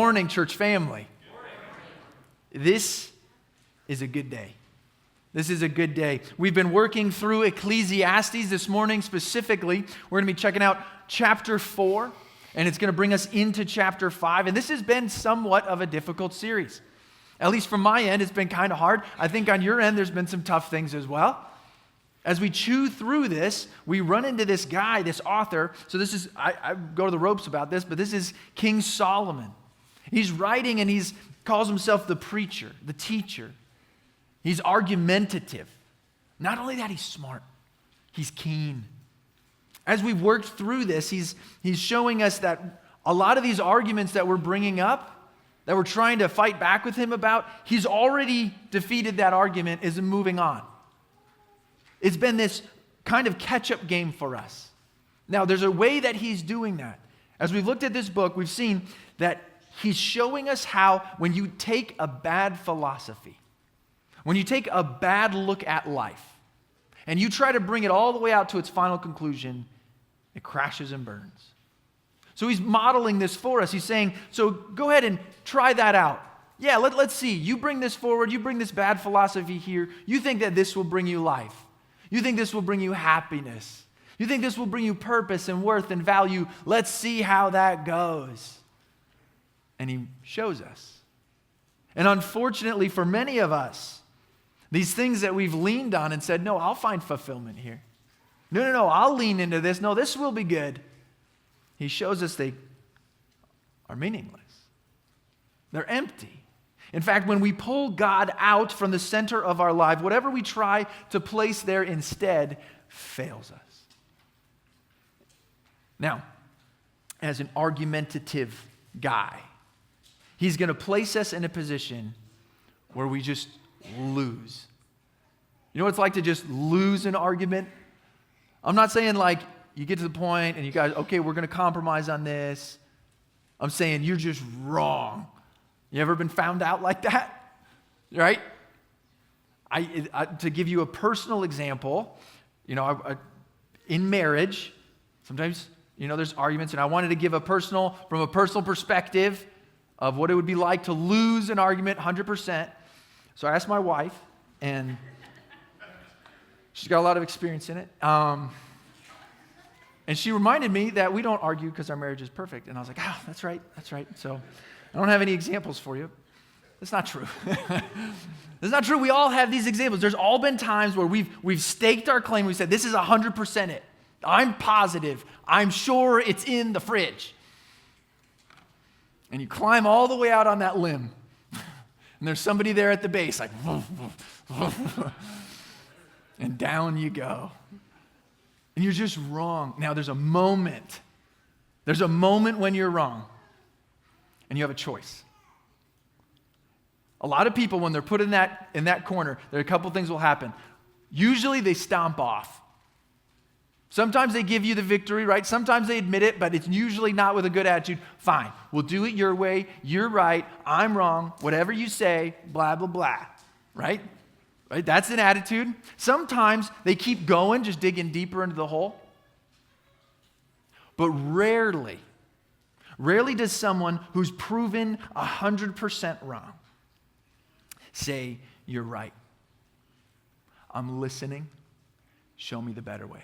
morning, church family. This is a good day. This is a good day. We've been working through Ecclesiastes this morning specifically. We're going to be checking out chapter 4, and it's going to bring us into chapter 5. And this has been somewhat of a difficult series. At least from my end, it's been kind of hard. I think on your end, there's been some tough things as well. As we chew through this, we run into this guy, this author. So this is, I go to the ropes about this, but this is King Solomon. He's writing and he calls himself the preacher, the teacher. He's argumentative. Not only that, he's smart. He's keen. As we've worked through this, he's showing us that a lot of these arguments that we're bringing up, that we're trying to fight back with him about, he's already defeated that argument, is moving on. It's been this kind of catch-up game for us. Now, there's a way that he's doing that. As we've looked at this book, we've seen that he's showing us how when you take a bad philosophy, when you take a bad look at life, and you try to bring it all the way out to its final conclusion, it crashes and burns. So he's modeling this for us. He's saying, so go ahead and try that out. Yeah, let's see. You bring this forward. You bring this bad philosophy here. You think that this will bring you life. You think this will bring you happiness. You think this will bring you purpose and worth and value. Let's see how that goes. And he shows us. And unfortunately for many of us, these things that we've leaned on and said, no, I'll find fulfillment here. No, I'll lean into this. No, this will be good. He shows us they are meaningless. They're empty. In fact, when we pull God out from the center of our life, whatever we try to place there instead fails us. Now, as an argumentative guy, he's going to place us in a position where we just lose. You know what it's like to just lose an argument? I'm not saying like you get to the point and you guys, okay, we're going to compromise on this. I'm saying you're just wrong. You ever been found out like that? Right? To give you a personal example, in marriage, sometimes, there's arguments, and I wanted to give from a personal perspective of what it would be like to lose an argument 100%. So I asked my wife, and she's got a lot of experience in it. And she reminded me that we don't argue because our marriage is perfect. And I was like, that's right. So I don't have any examples for you. That's not true. That's not true. We all have these examples. There's all been times where we've staked our claim. We said, this is 100% it. I'm positive. I'm sure it's in the fridge. And you climb all the way out on that limb. And there's somebody there at the base, like, and down you go. And you're just wrong. Now, there's a moment. There's a moment when you're wrong. And you have a choice. A lot of people, when they're put in that corner, there are a couple things will happen. Usually they stomp off. Sometimes they give you the victory, right? Sometimes they admit it, but it's usually not with a good attitude. Fine, we'll do it your way. You're right. I'm wrong. Whatever you say, blah, blah, blah. Right? That's an attitude. Sometimes they keep going, just digging deeper into the hole. But rarely does someone who's proven 100% wrong say, you're right. I'm listening. Show me the better way.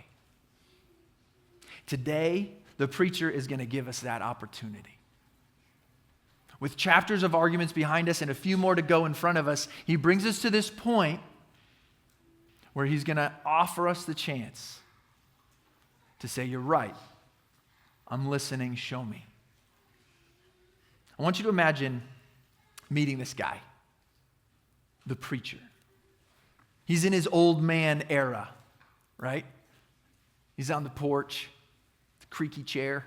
Today, the preacher is going to give us that opportunity. With chapters of arguments behind us and a few more to go in front of us, he brings us to this point where he's going to offer us the chance to say, you're right. I'm listening. Show me. I want you to imagine meeting this guy, the preacher. He's in his old man era, right? He's on the porch. Creaky chair.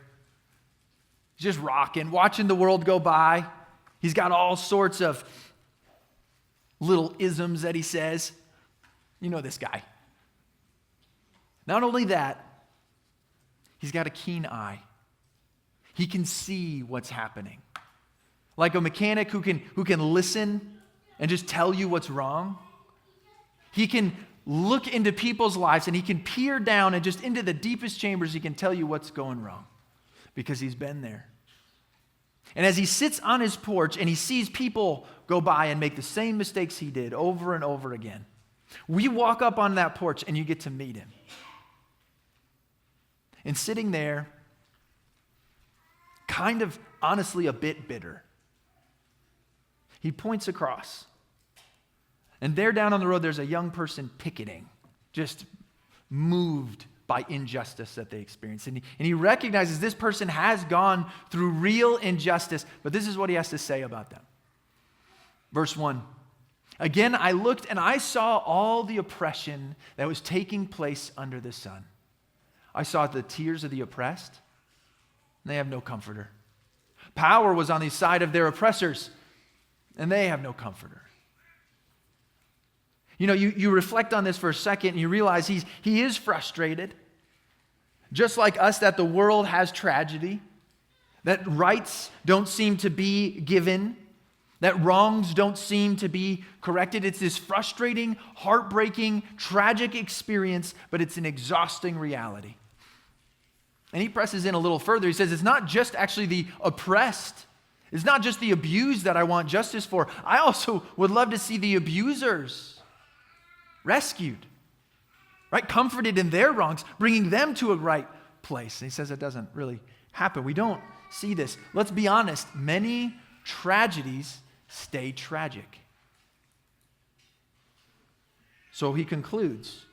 He's just rocking, watching the world go by. He's got all sorts of little isms that he says. You know this guy. Not only that, he's got a keen eye. He can see what's happening. Like a mechanic who can listen and just tell you what's wrong. He can look into people's lives and he can peer down and just into the deepest chambers he can tell you what's going wrong because he's been there. And as he sits on his porch and he sees people go by and make the same mistakes he did over and over again, we walk up on that porch and you get to meet him. And sitting there, kind of honestly a bit bitter, he points across. And there down on the road, there's a young person picketing, just moved by injustice that they experience. And he recognizes this person has gone through real injustice, but this is what he has to say about them. Verse 1, again, I looked and I saw all the oppression that was taking place under the sun. I saw the tears of the oppressed, and they have no comforter. Power was on the side of their oppressors, and they have no comforter. You know, you reflect on this for a second and you realize he is frustrated. Just like us, that the world has tragedy, that rights don't seem to be given, that wrongs don't seem to be corrected. It's this frustrating, heartbreaking, tragic experience, but it's an exhausting reality. And he presses in a little further. He says, it's not just actually the oppressed. It's not just the abused that I want justice for. I also would love to see the abusers rescued, right? Comforted in their wrongs, bringing them to a right place. And he says it doesn't really happen. We don't see this. Let's be honest. Many tragedies stay tragic. So he concludes,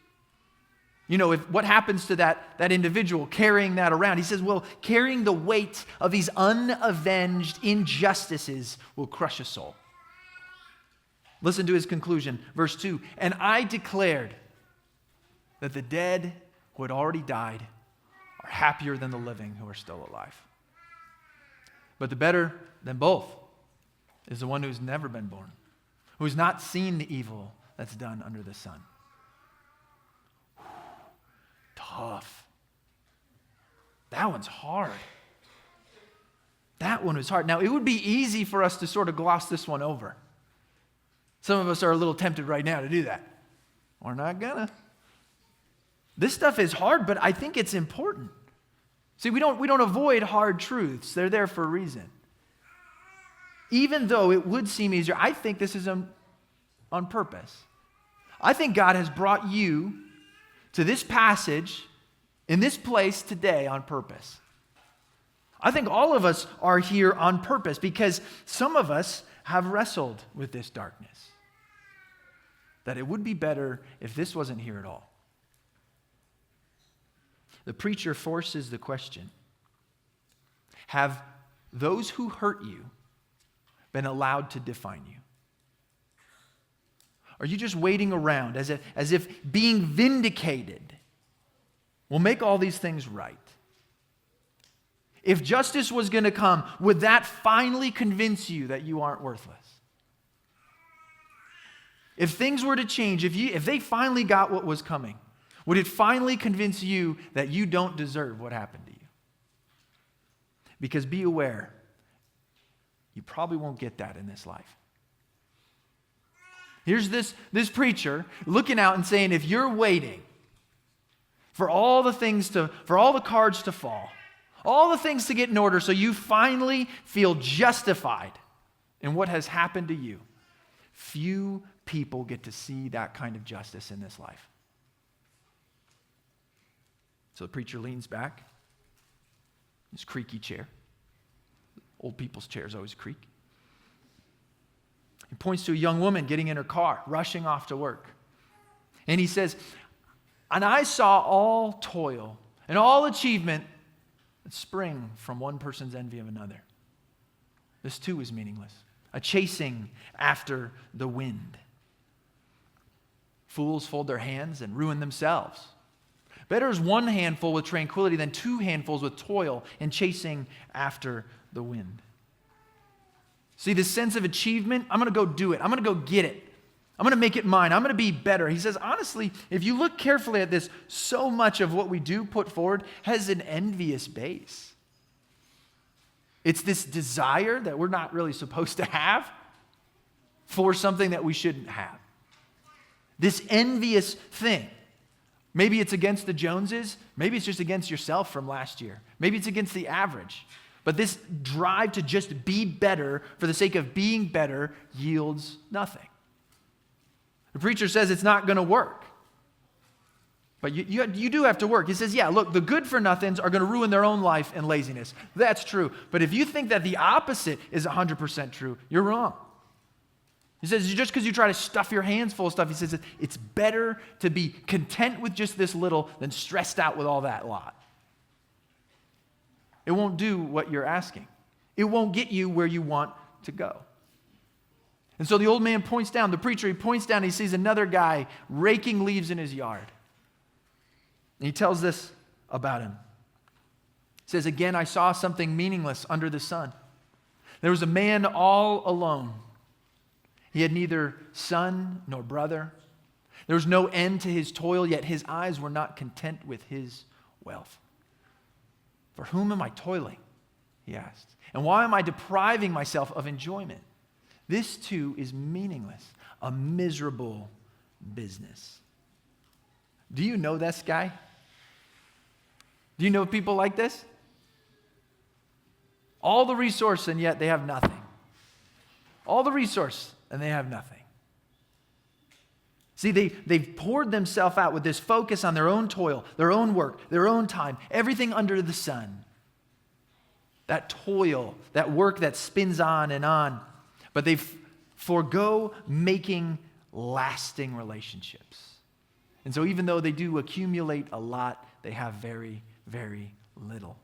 you know, what happens to that individual carrying that around? He says, well, carrying the weight of these unavenged injustices will crush a soul. Listen to his conclusion, verse 2. And I declared that the dead who had already died are happier than the living who are still alive. But the better than both is the one who's never been born, who's not seen the evil that's done under the sun. Tough. That one's hard. That one was hard. Now, it would be easy for us to sort of gloss this one over. Some of us are a little tempted right now to do that. We're not gonna. This stuff is hard, but I think it's important. See, we don't avoid hard truths. They're there for a reason. Even though it would seem easier, I think this is on purpose. I think God has brought you to this passage in this place today on purpose. I think all of us are here on purpose because some of us have wrestled with this darkness. That it would be better if this wasn't here at all. The preacher forces the question, have those who hurt you been allowed to define you? Are you just waiting around as if being vindicated will make all these things right? If justice was going to come, would that finally convince you that you aren't worthless? If things were to change, if they finally got what was coming, would it finally convince you that you don't deserve what happened to you? Because be aware, you probably won't get that in this life. Here's this preacher looking out and saying, if you're waiting for all the cards to fall, all the things to get in order so you finally feel justified in what has happened to you, few people get to see that kind of justice in this life. So the preacher leans back, his creaky chair. Old people's chairs always creak. He points to a young woman getting in her car, rushing off to work. And he says, and I saw all toil and all achievement spring from one person's envy of another. This too is meaningless, a chasing after the wind. Fools fold their hands and ruin themselves. Better is one handful with tranquility than two handfuls with toil and chasing after the wind. See, this sense of achievement, I'm going to go do it. I'm going to go get it. I'm going to make it mine. I'm going to be better. He says, honestly, if you look carefully at this, so much of what we do put forward has an envious base. It's this desire that we're not really supposed to have for something that we shouldn't have. This envious thing. Maybe it's against the Joneses. Maybe it's just against yourself from last year. Maybe it's against the average. But this drive to just be better for the sake of being better yields nothing. The preacher says it's not going to work. But you do have to work. He says, yeah, look, the good-for-nothings are going to ruin their own life in laziness. That's true. But if you think that the opposite is 100% true, you're wrong. He says, just because you try to stuff your hands full of stuff, he says it's better to be content with just this little than stressed out with all that lot. It won't do what you're asking. It won't get you where you want to go. And so the old man points down, the preacher, he points down, he sees another guy raking leaves in his yard. And he tells this about him. He says, again, I saw something meaningless under the sun. There was a man all alone. He had neither son nor brother. There was no end to his toil, yet his eyes were not content with his wealth. For whom am I toiling? He asked. And why am I depriving myself of enjoyment? This too is meaningless, a miserable business. Do you know this guy? Do you know people like this? All the resource and yet they have nothing. All the resource and they have nothing. See, they've poured themselves out with this focus on their own toil, their own work, their own time, everything under the sun. That toil, that work that spins on and on. But they forego making lasting relationships. And so even though they do accumulate a lot, they have very, very little.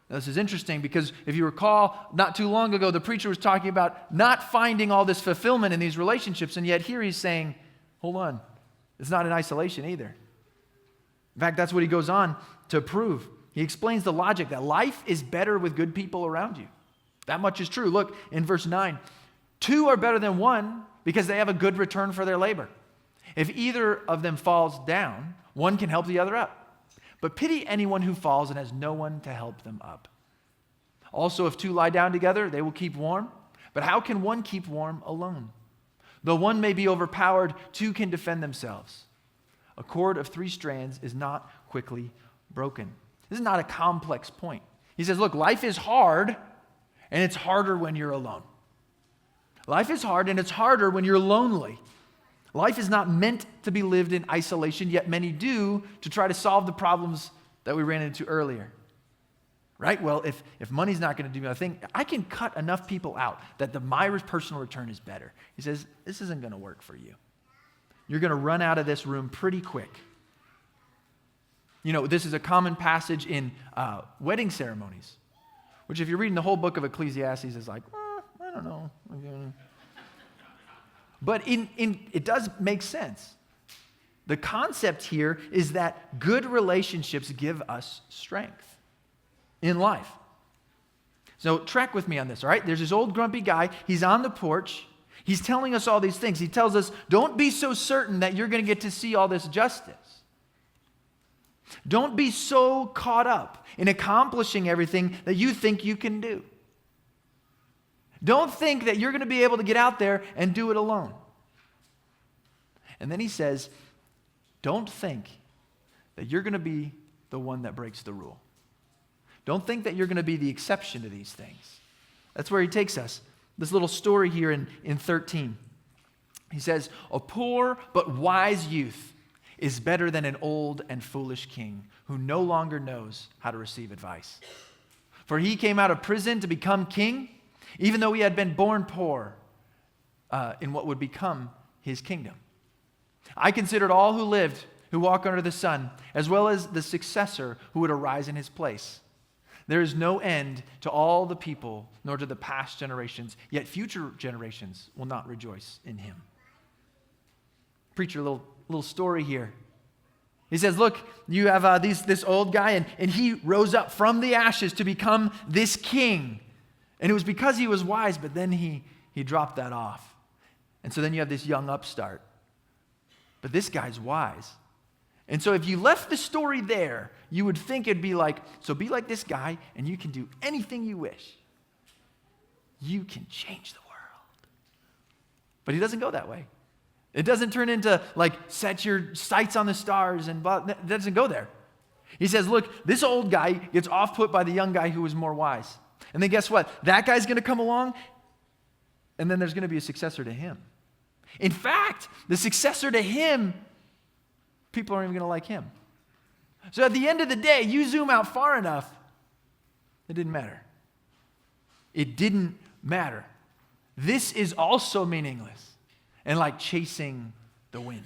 Now, this is interesting because if you recall, not too long ago, the preacher was talking about not finding all this fulfillment in these relationships, and yet here he's saying, hold on, it's not in isolation either. In fact, that's what he goes on to prove. He explains the logic that life is better with good people around you. That much is true. Look, in verse 9, 2 are better than 1 because they have a good return for their labor. If either of them falls down, one can help the other up. But pity anyone who falls and has no one to help them up. Also, if 2 lie down together, they will keep warm. But how can one keep warm alone? Though one may be overpowered, 2 can defend themselves. A cord of 3 strands is not quickly broken. This is not a complex point. He says, look, life is hard, and it's harder when you're alone. Life is hard, and it's harder when you're lonely. Life is not meant to be lived in isolation, yet many do to try to solve the problems that we ran into earlier. Right? Well, if money's not going to do anything, I can cut enough people out that my personal return is better. He says, this isn't going to work for you. You're going to run out of this room pretty quick. You know, this is a common passage in wedding ceremonies, which if you're reading the whole book of Ecclesiastes, is like, I don't know. But it does make sense. The concept here is that good relationships give us strength in life. So track with me on this, all right? There's this old grumpy guy. He's on the porch. He's telling us all these things. He tells us, don't be so certain that you're going to get to see all this justice. Don't be so caught up in accomplishing everything that you think you can do. Don't think that you're going to be able to get out there and do it alone. And then he says, don't think that you're going to be the one that breaks the rule. Don't think that you're going to be the exception to these things. That's where he takes us. This little story here in 13. He says, a poor but wise youth is better than an old and foolish king who no longer knows how to receive advice. For he came out of prison to become king, even though he had been born poor in what would become his kingdom. I considered all who lived, who walk under the sun, as well as the successor who would arise in his place. There is no end to all the people, nor to the past generations, yet future generations will not rejoice in him. Preacher, a little story here. He says, look, you have this old guy, and he rose up from the ashes to become this king. And it was because he was wise, but then he dropped that off. And so then you have this young upstart. But this guy's wise. And so if you left the story there, you would think it'd be like, so be like this guy, and you can do anything you wish. You can change the world. But he doesn't go that way. It doesn't turn into like, set your sights on the stars and blah. It doesn't go there. He says, look, this old guy gets off-put by the young guy who was more wise. And then guess what? That guy's going to come along, and then there's going to be a successor to him. In fact, the successor to him, people aren't even going to like him. So at the end of the day, you zoom out far enough, it didn't matter. It didn't matter. This is also meaningless and like chasing the wind.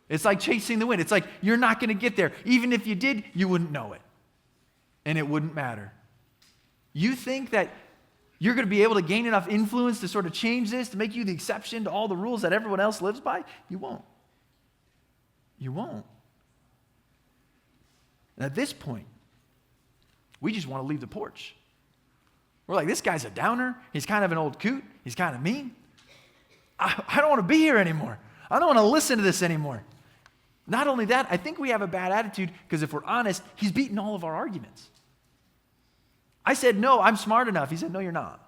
It's like chasing the wind. It's like you're not going to get there. Even if you did, you wouldn't know it. And it wouldn't matter. You think that you're going to be able to gain enough influence to sort of change this, to make you the exception to all the rules that everyone else lives by? You won't. You won't. And at this point, we just want to leave the porch. We're like, this guy's a downer. He's kind of an old coot. He's kind of mean. I don't want to be here anymore. I don't want to listen to this anymore. Not only that, I think we have a bad attitude because if we're honest, he's beaten all of our arguments. I said, no, I'm smart enough. He said, no, you're not.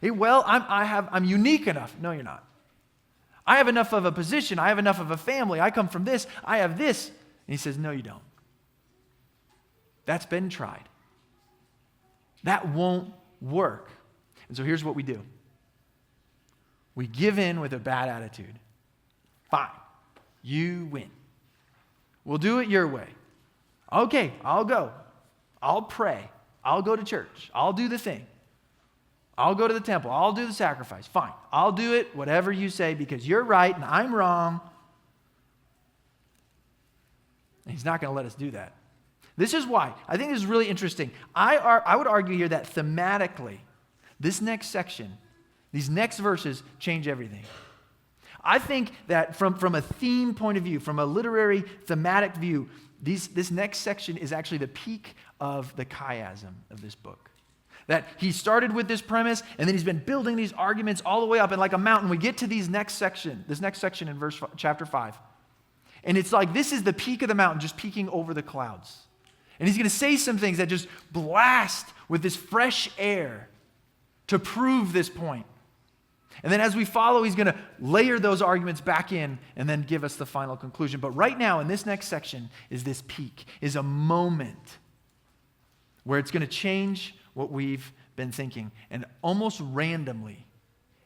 Hey, well, I'm unique enough. No, you're not. I have enough of a position. I have enough of a family. I come from this. I have this. And he says, no, you don't. That's been tried. That won't work. And so here's what we do. We give in with a bad attitude. Fine. You win. We'll do it your way. Okay, I'll go. I'll pray. I'll go to church. I'll do the thing. I'll go to the temple. I'll do the sacrifice. Fine. I'll do it, whatever you say, because you're right and I'm wrong. And he's not going to let us do that. This is why. I think this is really interesting. I would argue here that thematically, this next section, these next verses change everything. I think that from a theme point of view, from a literary thematic view, this next section is actually the peak of the chiasm of this book. That he started with this premise, and then he's been building these arguments all the way up, and like a mountain, we get to this next section in chapter 5. And it's like this is the peak of the mountain, just peeking over the clouds. And he's going to say some things that just blast with this fresh air to prove this point. And then as we follow, he's going to layer those arguments back in and then give us the final conclusion. But right now, in this next section, is this peak, is a moment where it's going to change what we've been thinking. And almost randomly,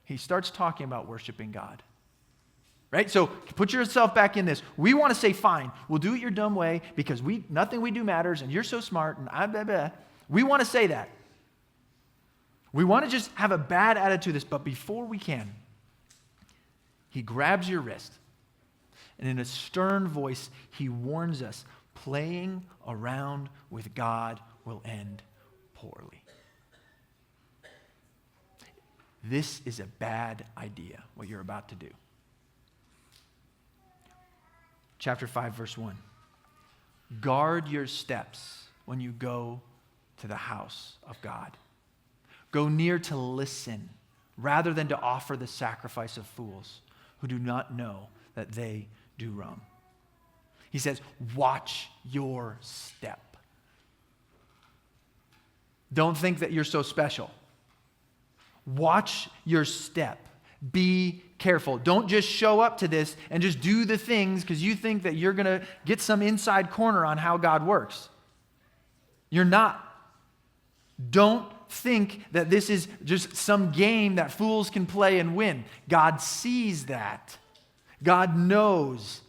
he starts talking about worshiping God. Right? So put yourself back in this. We want to say, fine, we'll do it your dumb way because nothing we do matters and you're so smart and blah, blah. We want to say that. We want to just have a bad attitude to this, but before we can, he grabs your wrist and in a stern voice, he warns us, playing around with God will end poorly. This is a bad idea, what you're about to do. Chapter 5, verse 1. Guard your steps when you go to the house of God. Go near to listen rather than to offer the sacrifice of fools who do not know that they do wrong. He says, watch your step. Don't think that you're so special. Watch your step. Be careful. Don't just show up to this and just do the things because you think that you're going to get some inside corner on how God works. You're not. Don't think that this is just some game that fools can play and win. God sees that. God knows.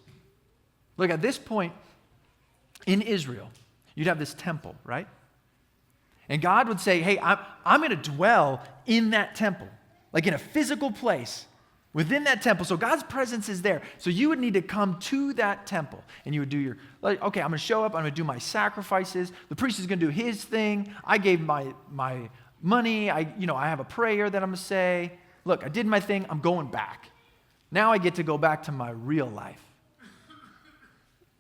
Look, at this point in Israel, you'd have this temple, right? And God would say, hey, I'm going to dwell in that temple, like in a physical place within that temple. So God's presence is there. So you would need to come to that temple and you would do okay, I'm going to show up. I'm going to do my sacrifices. The priest is going to do his thing. I gave my money. I have a prayer that I'm going to say. Look, I did my thing. I'm going back. Now I get to go back to my real life.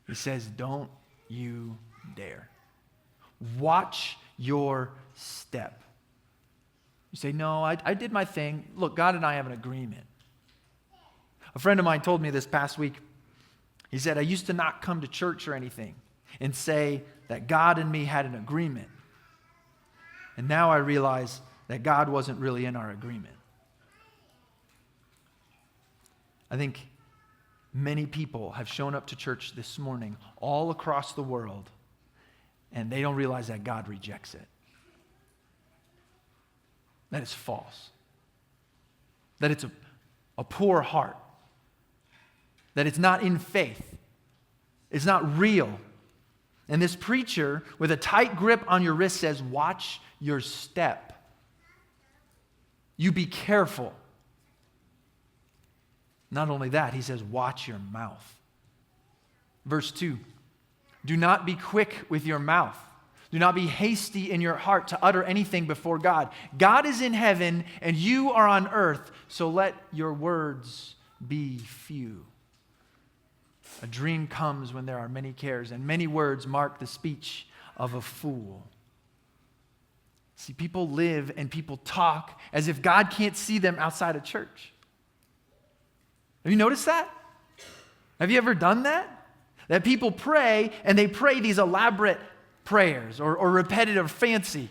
He says, don't you dare. Watch your step. You say, no, I did my thing. Look, God and I have an agreement. A friend of mine told me this past week. He said, I used to not come to church or anything and say that God and me had an agreement. And now I realize that God wasn't really in our agreement. I think many people have shown up to church this morning all across the world and they don't realize that God rejects it. That is false. That it's a poor heart. That it's not in faith. It's not real. And this preacher, with a tight grip on your wrist, says, watch your step. You be careful. Not only that, he says, watch your mouth. Verse 2, do not be quick with your mouth. Do not be hasty in your heart to utter anything before God. God is in heaven and you are on earth, so let your words be few. A dream comes when there are many cares, and many words mark the speech of a fool. See, people live and people talk as if God can't see them outside of church. Have you noticed that? Have you ever done that? That people pray and they pray these elaborate prayers or repetitive fancy.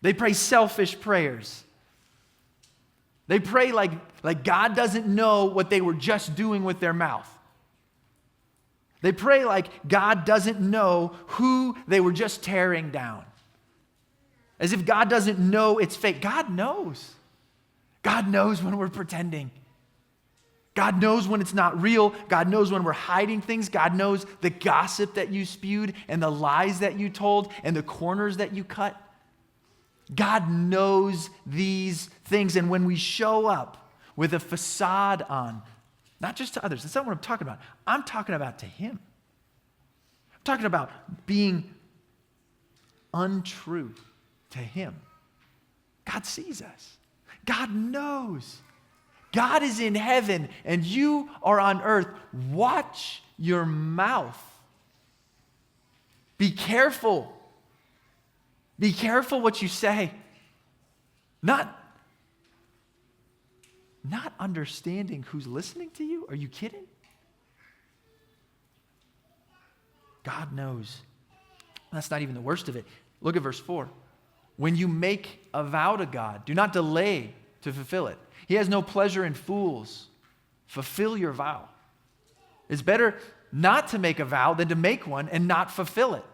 They pray selfish prayers. They pray like God doesn't know what they were just doing with their mouth. They pray like God doesn't know who they were just tearing down. As if God doesn't know it's fake. God knows. God knows when we're pretending. God knows when it's not real. God knows when we're hiding things. God knows the gossip that you spewed and the lies that you told and the corners that you cut. God knows these things. And when we show up with a facade on, not just to others, that's not what I'm talking about. I'm talking about to Him. I'm talking about being untrue to Him. God sees us. God knows. God is in heaven and you are on earth. Watch your mouth. Be careful. Be careful what you say. Not understanding who's listening to you. Are you kidding? God knows. That's not even the worst of it. Look at verse 4. When you make a vow to God, do not delay to fulfill it. He has no pleasure in fools. Fulfill your vow. It's better not to make a vow than to make one and not fulfill it.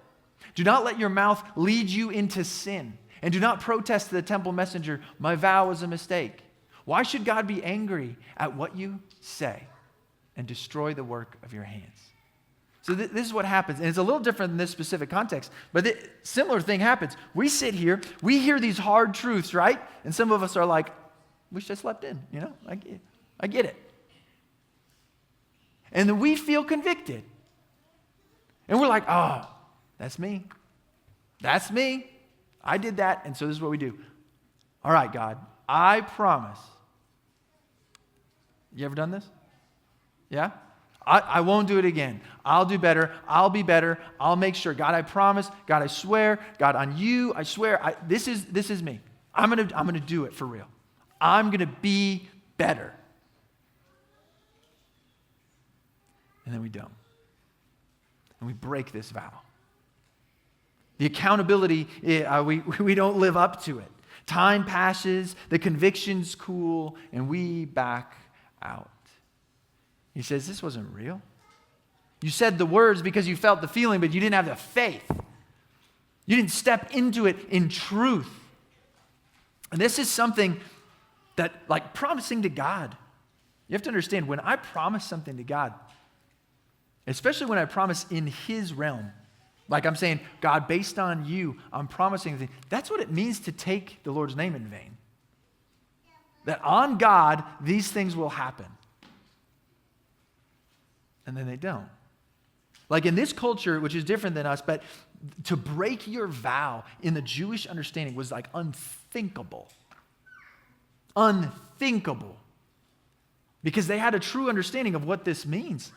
Do not let your mouth lead you into sin. And do not protest to the temple messenger, my vow was a mistake. Why should God be angry at what you say and destroy the work of your hands? So this is what happens. And it's a little different in this specific context, but similar thing happens. We sit here, we hear these hard truths, right? And some of us are like, we should have slept in, I get it. And then we feel convicted. And we're like, oh, that's me. That's me. I did that, and so this is what we do. All right, God, I promise. You ever done this? Yeah? I won't do it again. I'll do better. I'll be better. I'll make sure. God, I promise. God, I swear. God, on you, I swear. This is me. I'm gonna do it for real. I'm gonna be better. And then we don't. And we break this vow. The accountability, we don't live up to it. Time passes, the convictions cool, and we back out. He says, this wasn't real. You said the words because you felt the feeling, but you didn't have the faith. You didn't step into it in truth. And this is something that, like promising to God, you have to understand, when I promise something to God, especially when I promise in His realm, like I'm saying, God, based on you, I'm promising things. That's what it means to take the Lord's name in vain. That on God, these things will happen. And then they don't. Like in this culture, which is different than us, but to break your vow in the Jewish understanding was like unthinkable. Unthinkable. Because they had a true understanding of what this means.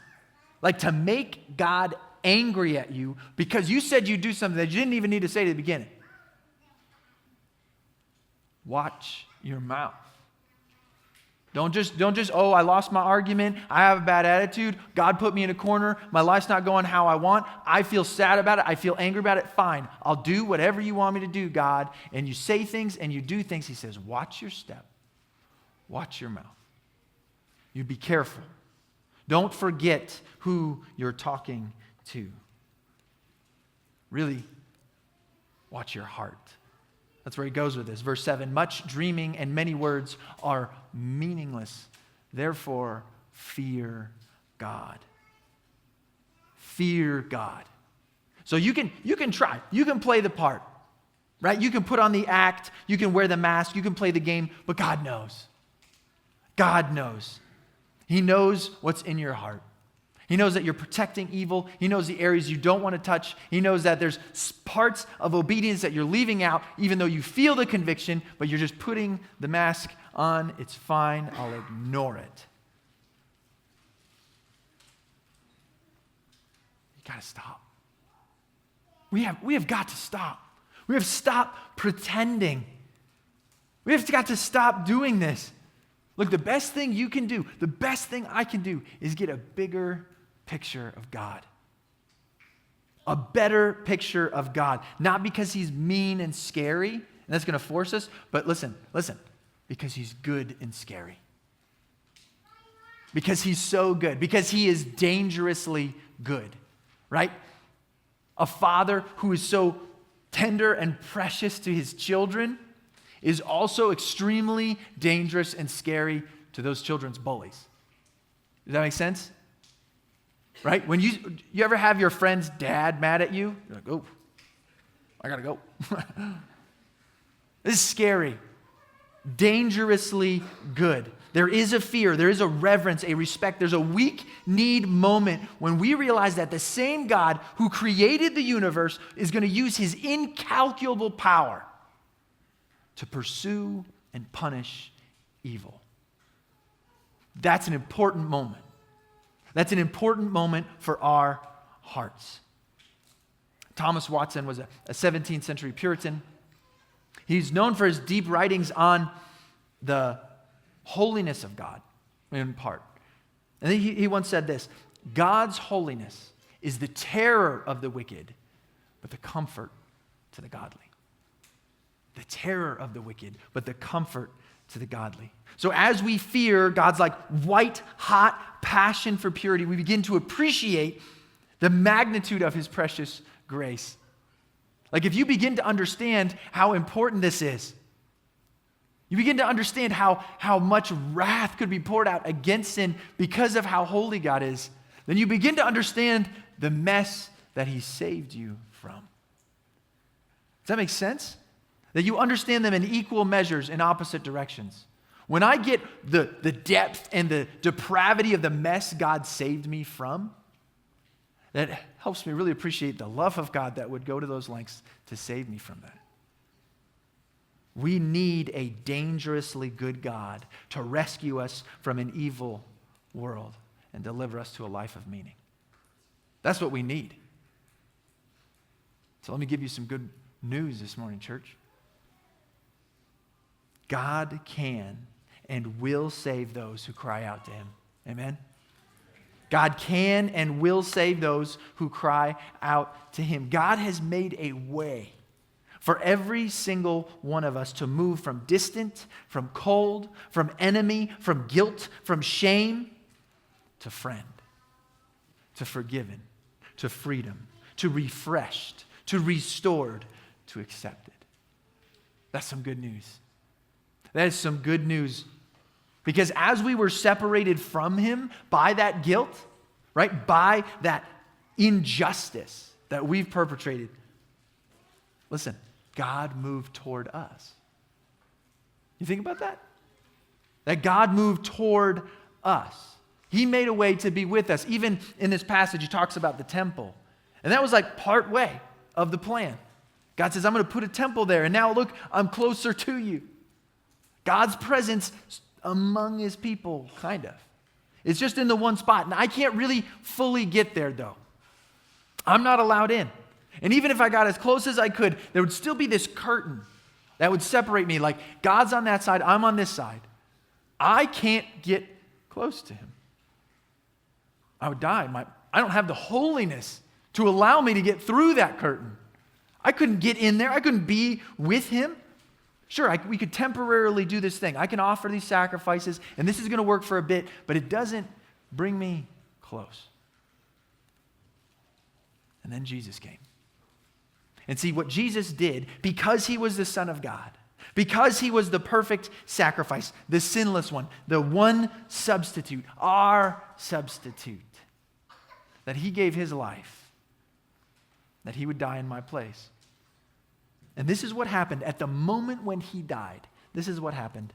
Like to make God angry at you because you said you'd do something that you didn't even need to say to the beginning. Watch your mouth. Don't just, oh, I lost my argument. I have a bad attitude. God put me in a corner. My life's not going how I want. I feel sad about it. I feel angry about it. Fine. I'll do whatever you want me to do, God. And you say things and you do things. He says, watch your step. Watch your mouth. You be careful. Don't forget who you're talking to. Really, watch your heart. That's where he goes with this. Verse 7, much dreaming and many words are meaningless. Therefore, fear God. Fear God. So you can try. You can play the part, right? You can put on the act. You can wear the mask. You can play the game. But God knows. God knows. He knows what's in your heart. He knows that you're protecting evil. He knows the areas you don't want to touch. He knows that there's parts of obedience that you're leaving out, even though you feel the conviction, but you're just putting the mask on. It's fine. I'll ignore it. You got to stop. We have got to stop. We have to stop pretending. We have got to stop doing this. Look, the best thing you can do, the best thing I can do is get a bigger picture of God. A better picture of God. Not because he's mean and scary, and that's going to force us, but listen, because he's good and scary. Because he's so good. Because he is dangerously good, right? A father who is so tender and precious to his children is also extremely dangerous and scary to those children's bullies. Does that make sense? Right? When you ever have your friend's dad mad at you? You're like, oh, I gotta go. This is scary. Dangerously good. There is a fear, there is a reverence, a respect, there's a weak need moment when we realize that the same God who created the universe is going to use his incalculable power to pursue and punish evil. That's an important moment. That's an important moment for our hearts. Thomas Watson was a 17th century Puritan. He's known for his deep writings on the holiness of God, in part. And he once said this, God's holiness is the terror of the wicked, but the comfort to the godly. The terror of the wicked, but the comfort to the godly. So as we fear God's like white hot passion for purity, we begin to appreciate the magnitude of his precious grace. Like if you begin to understand how important this is, you begin to understand how much wrath could be poured out against sin because of how holy God is, then you begin to understand the mess that he saved you from. Does that make sense? That you understand them in equal measures in opposite directions. When I get the depth and the depravity of the mess God saved me from, that helps me really appreciate the love of God that would go to those lengths to save me from that. We need a dangerously good God to rescue us from an evil world and deliver us to a life of meaning. That's what we need. So let me give you some good news this morning, church. God can and will save those who cry out to him. Amen? God can and will save those who cry out to him. God has made a way for every single one of us to move from distant, from cold, from enemy, from guilt, from shame, to friend, to forgiven, to freedom, to refreshed, to restored, to accepted. That's some good news. That is some good news. Because as we were separated from him by that guilt, right, by that injustice that we've perpetrated, listen, God moved toward us. You think about that? That God moved toward us. He made a way to be with us. Even in this passage, he talks about the temple. And that was like part way of the plan. God says, I'm going to put a temple there. And now look, I'm closer to you. God's presence among his people, kind of. It's just in the one spot. And I can't really fully get there, though. I'm not allowed in. And even if I got as close as I could, there would still be this curtain that would separate me. Like, God's on that side, I'm on this side. I can't get close to him. I would die. I don't have the holiness to allow me to get through that curtain. I couldn't get in there. I couldn't be with him. Sure, we could temporarily do this thing. I can offer these sacrifices, and this is going to work for a bit, but it doesn't bring me close. And then Jesus came. And see what Jesus did, because he was the Son of God, because he was the perfect sacrifice, the sinless one, the one substitute, our substitute, that he gave his life, that he would die in my place. And this is what happened at the moment when he died. This is what happened.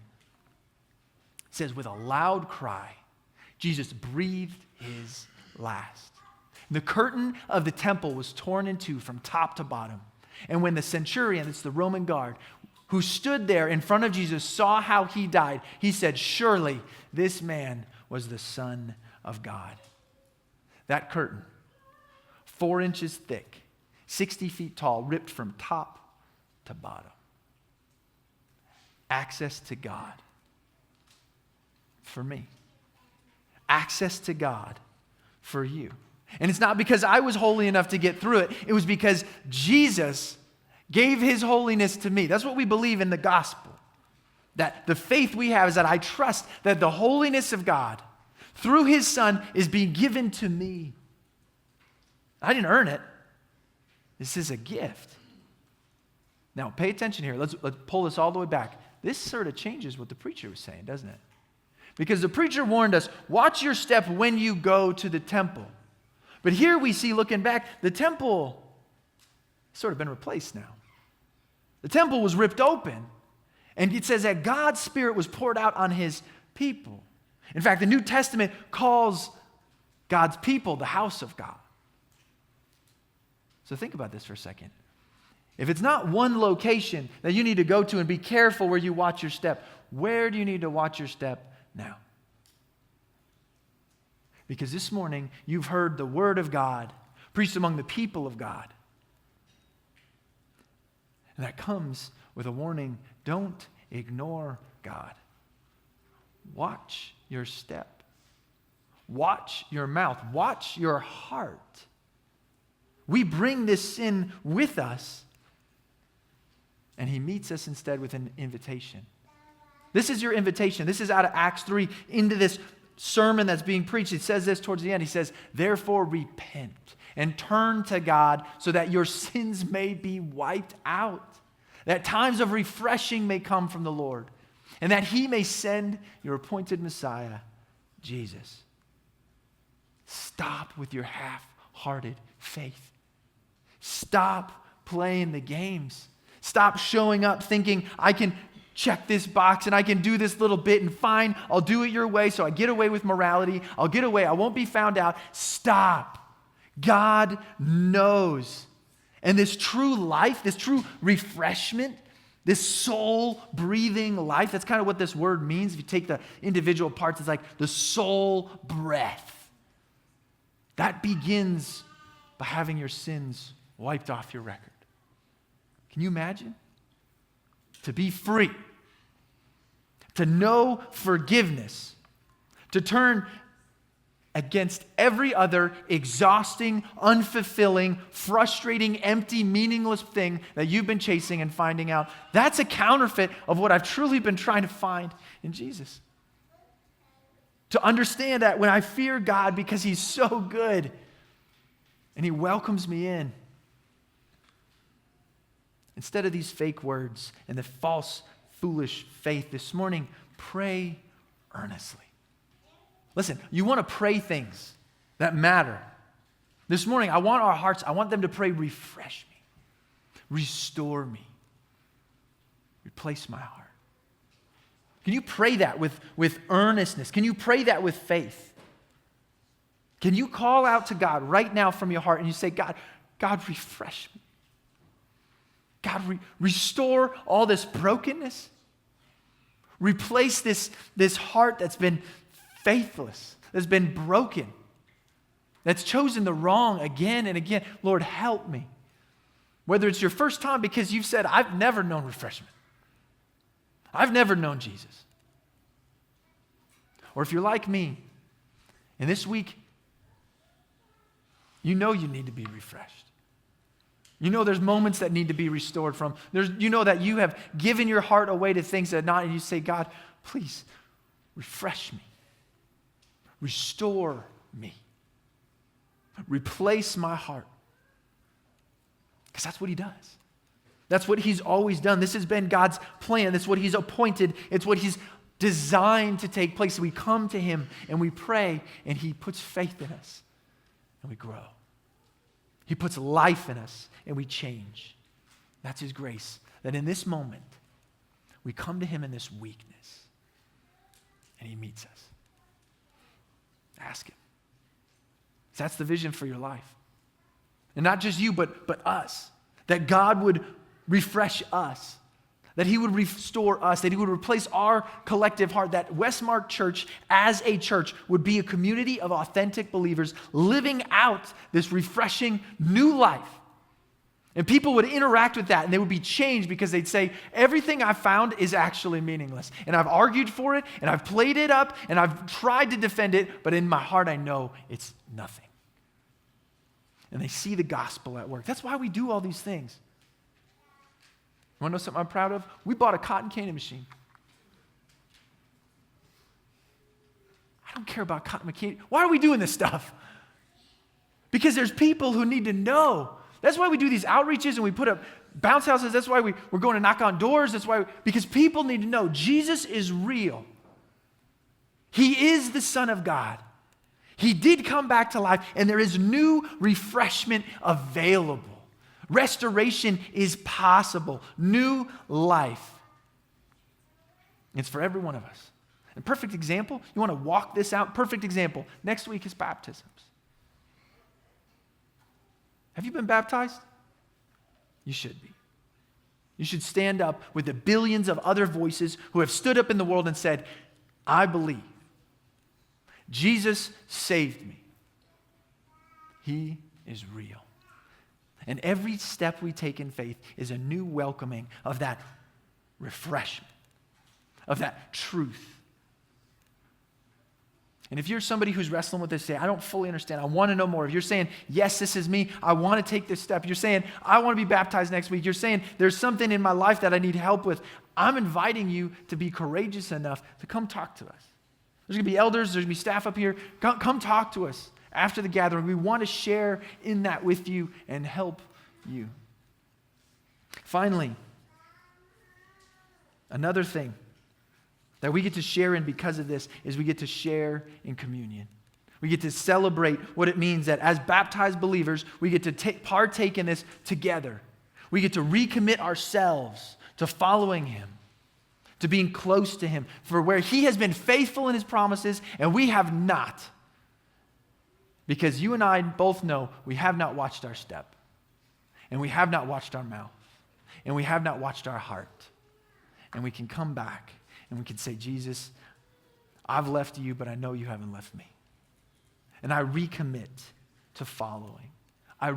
It says, with a loud cry, Jesus breathed his last. The curtain of the temple was torn in two from top to bottom. And when the centurion, it's the Roman guard, who stood there in front of Jesus, saw how he died, he said, surely this man was the Son of God. That curtain, 4 inches thick, 60 feet tall, ripped from top to bottom. Access to God for me. Access to God for you. And it's not because I was holy enough to get through it. It was because Jesus gave his holiness to me. That's what we believe in the gospel. That the faith we have is that I trust that the holiness of God through his Son is being given to me. I didn't earn it. This is a gift. Now, pay attention here. Let's pull this all the way back. This sort of changes what the preacher was saying, doesn't it? Because the preacher warned us, watch your step when you go to the temple. But here we see, looking back, the temple has sort of been replaced now. The temple was ripped open, and it says that God's Spirit was poured out on his people. In fact, the New Testament calls God's people the house of God. So think about this for a second. If it's not one location that you need to go to and be careful where you watch your step, where do you need to watch your step now? Because this morning you've heard the word of God preached among the people of God. And that comes with a warning, don't ignore God. Watch your step. Watch your mouth. Watch your heart. We bring this sin with us, and he meets us instead with an invitation. This is your invitation. This is out of Acts 3 into this sermon that's being preached. It says this towards the end. He says, therefore repent and turn to God so that your sins may be wiped out, that times of refreshing may come from the Lord, and that he may send your appointed Messiah, Jesus. Stop with your half-hearted faith. Stop playing the games. Stop showing up thinking, I can check this box and I can do this little bit and fine, I'll do it your way so I get away with morality. I'll get away. I won't be found out. Stop. God knows. And this true life, this true refreshment, this soul-breathing life, that's kind of what this word means. If you take the individual parts, it's like the soul breath. That begins by having your sins wiped off your record. Can you imagine? To be free, to know forgiveness, to turn against every other exhausting, unfulfilling, frustrating, empty, meaningless thing that you've been chasing and finding out. That's a counterfeit of what I've truly been trying to find in Jesus. To understand that when I fear God because he's so good and he welcomes me in, instead of these fake words and the false, foolish faith this morning, pray earnestly. Listen, you want to pray things that matter. This morning, I want our hearts, I want them to pray, refresh me, restore me, replace my heart. Can you pray that with earnestness? Can you pray that with faith? Can you call out to God right now from your heart and you say, God, refresh me. God, restore all this brokenness. Replace this heart that's been faithless, that's been broken, that's chosen the wrong again and again. Lord, help me. Whether it's your first time because you've said, I've never known refreshment. I've never known Jesus. Or if you're like me, and this week, you know you need to be refreshed. You know there's moments that need to be restored from. You know that you have given your heart away to things that are not, and you say, God, please refresh me. Restore me. Replace my heart. Because that's what he does. That's what he's always done. This has been God's plan. That's what he's appointed. It's what he's designed to take place. We come to him and we pray, and he puts faith in us and we grow. He puts life in us and we change. That's his grace. That in this moment, we come to him in this weakness and he meets us. Ask him. That's the vision for your life. And not just you, but us. That God would refresh us. That he would restore us. That he would replace our collective heart. That Westmark Church, as a church, would be a community of authentic believers living out this refreshing new life. And people would interact with that, and they would be changed because they'd say, everything I found is actually meaningless. And I've argued for it, and I've played it up, and I've tried to defend it, but in my heart I know it's nothing. And they see the gospel at work. That's why we do all these things. You want to know something I'm proud of? We bought a cotton candy machine. I don't care about cotton candy. Why are we doing this stuff? Because there's people who need to know. That's why we do these outreaches and we put up bounce houses. That's why we're going to knock on doors. That's why, because people need to know Jesus is real. He is the Son of God. He did come back to life, and there is new refreshment available. Restoration is possible. New life. It's for every one of us. A perfect example, you want to walk this out? Perfect example. Next week is baptisms. Have you been baptized? You should be. You should stand up with the billions of other voices who have stood up in the world and said, I believe. Jesus saved me. He is real. And every step we take in faith is a new welcoming of that refreshment, of that truth. And if you're somebody who's wrestling with this, say, I don't fully understand, I want to know more. If you're saying, yes, this is me, I want to take this step. You're saying, I want to be baptized next week. You're saying, there's something in my life that I need help with. I'm inviting you to be courageous enough to come talk to us. There's going to be elders, there's going to be staff up here. Come talk to us after the gathering. We want to share in that with you and help you. Finally, another thing that we get to share in because of this is we get to share in communion. We get to celebrate what it means that as baptized believers, we get to partake in this together. We get to recommit ourselves to following him, to being close to him, for where he has been faithful in his promises and we have not. Because you and I both know we have not watched our step, and we have not watched our mouth, and we have not watched our heart. And we can come back and we can say, Jesus, I've left you, but I know you haven't left me. And I recommit to following. I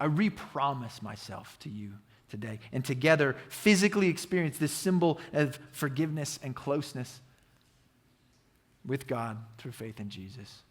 repromise myself to you today. And together, physically experience this symbol of forgiveness and closeness with God through faith in Jesus.